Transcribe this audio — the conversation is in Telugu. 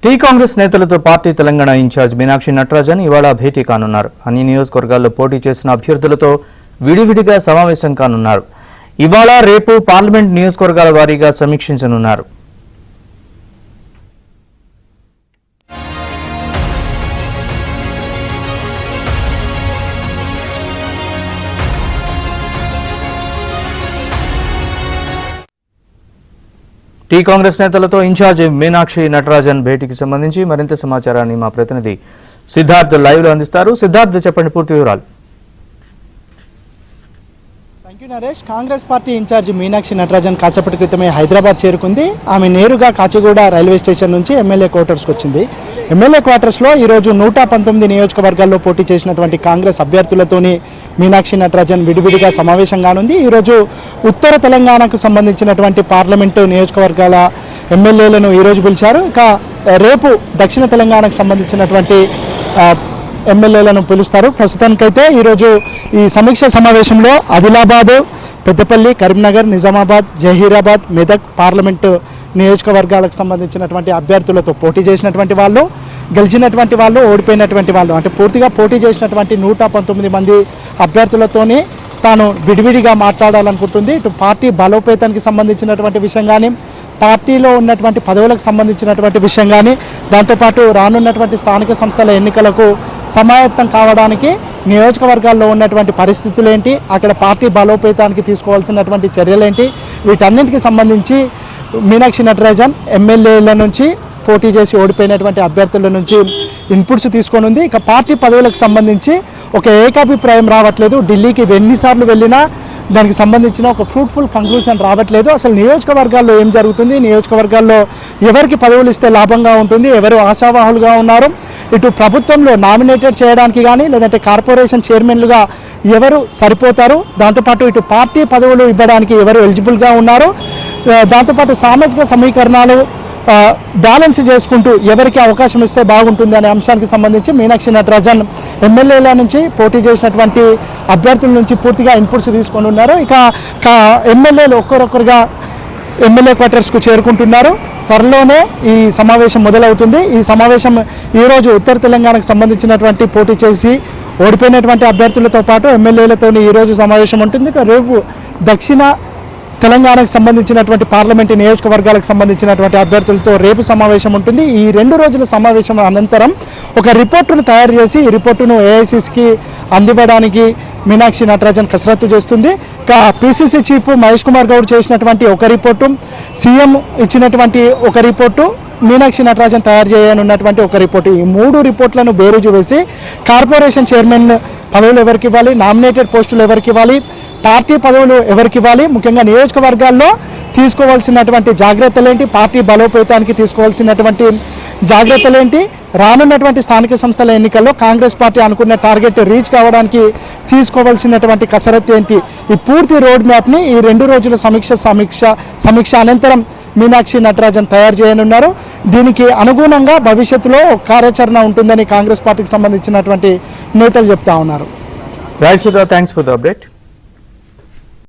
టీ కాంగ్రెస్ నేతలతో పార్టీ తెలంగాణ ఇన్ఛార్జ్ మీనాక్షి నటరాజన్ ఇవాళ భేటీ కానున్నారు. అన్ని నియోజకవర్గాల్లో పోటీ చేసిన అభ్యర్థులతో విడివిడిగా సమావేశం కానున్నారు. ఇవాళ రేపు పార్లమెంట్ నియోజకవర్గాల వారీగా సమీక్షించనున్నారు. టీ కాంగ్రెస్ నేతలతో ఇన్ఛార్జ్ మీనాక్షి నటరాజన్ భేటీకి సంబంధించి మరింత సమాచారాన్ని మా ప్రతినిధి సిద్ధార్థ్ లైవ్ లో అందిస్తారు. సిద్ధార్థ్, చెప్పండి పూర్తి వివరాలు. నరేష్, కాంగ్రెస్ పార్టీ ఇన్ఛార్జి మీనాక్షి నటరాజన్ కాసేపటి క్రితమే హైదరాబాద్ చేరుకుంది. ఆమె నేరుగా కాచిగూడ రైల్వే స్టేషన్ నుంచి ఎమ్మెల్యే క్వార్టర్స్కి వచ్చింది. ఎమ్మెల్యే క్వార్టర్స్లో ఈరోజు 119 నియోజకవర్గాల్లో పోటీ చేసినటువంటి కాంగ్రెస్ అభ్యర్థులతోని మీనాక్షి నటరాజన్ విడివిడిగా సమావేశం కానుంది. ఈరోజు ఉత్తర తెలంగాణకు సంబంధించినటువంటి పార్లమెంటు నియోజకవర్గాల ఎమ్మెల్యేలను ఈరోజు పిలిచారు. ఇక రేపు దక్షిణ తెలంగాణకు సంబంధించినటువంటి ఎమ్మెల్యేలను పిలుస్తారు. ప్రస్తుతానికైతే ఈరోజు ఈ సమీక్ష సమావేశంలో ఆదిలాబాద్, పెద్దపల్లి, కరీంనగర్, నిజామాబాద్, జహీరాబాద్, మెదక్ పార్లమెంటు నియోజకవర్గాలకు సంబంధించినటువంటి అభ్యర్థులతో పోటీ చేసినటువంటి వాళ్ళు, గెలిచినటువంటి వాళ్ళు, ఓడిపోయినటువంటి వాళ్ళు, అంటే పూర్తిగా పోటీ చేసినటువంటి 119 మంది అభ్యర్థులతోని తాను విడివిడిగా మాట్లాడాలనుకుంటుంది. ఇటు పార్టీ బలోపేతానికి సంబంధించినటువంటి విషయం కానీ, పార్టీలో ఉన్నటువంటి పదవులకు సంబంధించినటువంటి విషయం కానీ, దాంతోపాటు రానున్నటువంటి స్థానిక సంస్థల ఎన్నికలకు సమాయత్తం కావడానికి నియోజకవర్గాల్లో ఉన్నటువంటి పరిస్థితులు ఏంటి, అక్కడ పార్టీ బలోపేతానికి తీసుకోవాల్సినటువంటి చర్యలేంటి, వీటన్నింటికి సంబంధించి మీనాక్షి నటరాజన్ ఎమ్మెల్యేల నుంచి, పోటీ చేసి ఓడిపోయినటువంటి అభ్యర్థుల నుంచి ఇన్పుట్స్ తీసుకొని ఉంది. ఇక పార్టీ పదవులకు సంబంధించి ఒక ఏకాభిప్రాయం రావట్లేదు. ఢిల్లీకి ఎన్నిసార్లు వెళ్ళినా దానికి సంబంధించిన ఒక ఫ్రూట్ఫుల్ కంక్లూషన్ రావట్లేదు. అసలు నియోజకవర్గాల్లో ఏం జరుగుతుంది, నియోజకవర్గాల్లో ఎవరికి పదవులు ఇస్తే లాభంగా ఉంటుంది, ఎవరు ఆశావాహులుగా ఉన్నారు, ఇటు ప్రభుత్వంలో నామినేటెడ్ చేయడానికి కానీ లేదంటే కార్పొరేషన్ చైర్మన్లుగా ఎవరు సరిపోతారు, దాంతోపాటు ఇటు పార్టీ పదవులు ఇవ్వడానికి ఎవరు ఎలిజిబుల్గా ఉన్నారు, దాంతోపాటు సామాజిక సమీకరణాలు బ్యాలెన్స్ చేసుకుంటూ ఎవరికి అవకాశం ఇస్తే బాగుంటుంది అనే అంశానికి సంబంధించి మీనాక్షి నటరాజన్ ఎమ్మెల్యేల నుంచి, పోటీ చేసినటువంటి అభ్యర్థుల నుంచి పూర్తిగా ఇన్పుట్స్ తీసుకొని ఉన్నారు. ఇక ఎమ్మెల్యేలు ఒక్కొక్కరుగా ఎమ్మెల్యే క్వార్టర్స్కు చేరుకుంటున్నారు. త్వరలోనే ఈ సమావేశం మొదలవుతుంది. ఈ సమావేశం ఈరోజు ఉత్తర తెలంగాణకు సంబంధించినటువంటి పోటీ చేసి ఓడిపోయినటువంటి అభ్యర్థులతో పాటు ఎమ్మెల్యేలతో ఈరోజు సమావేశం ఉంటుంది. ఇక రేపు దక్షిణ తెలంగాణకు సంబంధించినటువంటి పార్లమెంటు నియోజకవర్గాలకు సంబంధించినటువంటి అభ్యర్థులతో రేపు సమావేశం ఉంటుంది. ఈ 2 రోజుల సమావేశం అనంతరం ఒక రిపోర్టును తయారు చేసి ఈ రిపోర్టును ఏఐసిసికి అందివ్వడానికి మీనాక్షి నటరాజన్ కసరత్తు చేస్తుంది. పిసిసి చీఫ్ మహేష్ కుమార్ గౌడ్ చేసినటువంటి ఒక రిపోర్టు, సీఎం ఇచ్చినటువంటి ఒక రిపోర్టు, మీనాక్షి నటరాజన్ తయారు చేయనున్నటువంటి ఒక రిపోర్టు, ఈ 3 రిపోర్ట్లను బేరీజు వేసి కార్పొరేషన్ చైర్మన్ పదవులు ఎవరికి ఇవ్వాలి, నామినేటెడ్ పోస్టులు ఎవరికి ఇవ్వాలి, పార్టీ పదవులు ఎవరికి ఇవ్వాలి, ముఖ్యంగా నియోజకవర్గాల్లో తీసుకోవాల్సినటువంటి జాగ్రత్తలేంటి, పార్టీ బలోపేతానికి తీసుకోవాల్సినటువంటి జాగ్రత్తలేంటి, రానున్నటువంటి స్థానిక సంస్థల ఎన్నికల్లో కాంగ్రెస్ పార్టీ అనుకున్న టార్గెట్ రీచ్ కావడానికి తీసుకోవాల్సినటువంటి కసరత్తు ఏంటి, ఈ పూర్తి రోడ్ మ్యాప్ని ఈ 2 రోజుల సమీక్ష అనంతరం మీనాక్షి నటరాజన్ తయారు చేయనున్నారు. దీనికి అనుగుణంగా భవిష్యత్తులో కార్యాచరణ ఉంటుందని కాంగ్రెస్ పార్టీకి సంబంధించినటువంటి నేతలు చెప్తా ఉన్నారు. Right Sudha, thanks for the update.